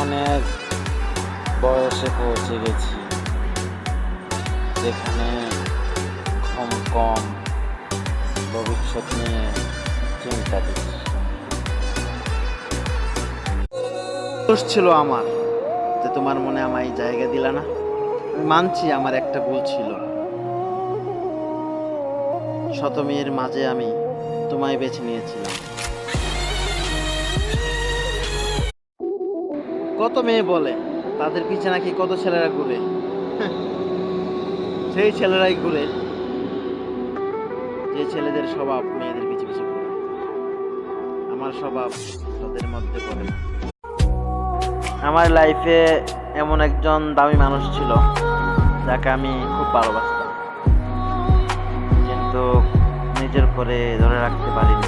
অনেক বয়সে পৌঁছে গেছি, যেখানে কম কম ভবিষ্যৎ নিয়ে চিন্তা দিচ্ছি। দোষ ছিল আমার যে তোমার মনে আমায় জায়গা দিলা না। আমি মানছি আমার একটা ভুল ছিল। শত মেয়ের মাঝে আমি তোমায় বেছে নিয়েছিলাম। কত মেয়ে বলে তাদের পিছে নাকি কত ছেলেরা ঘুরে। সেই ছেলেরাই ঘুরে যে ছেলেদের স্বভাব মেয়েদের পিছে পিছে ঘুরে। আমার স্বভাব তাদের মধ্যে পড়ে না। আমার লাইফে এমন একজন দামি মানুষ ছিল যাকে আমি খুব ভালোবাসতাম, কিন্তু নিজের করে ধরে রাখতে পারিনি।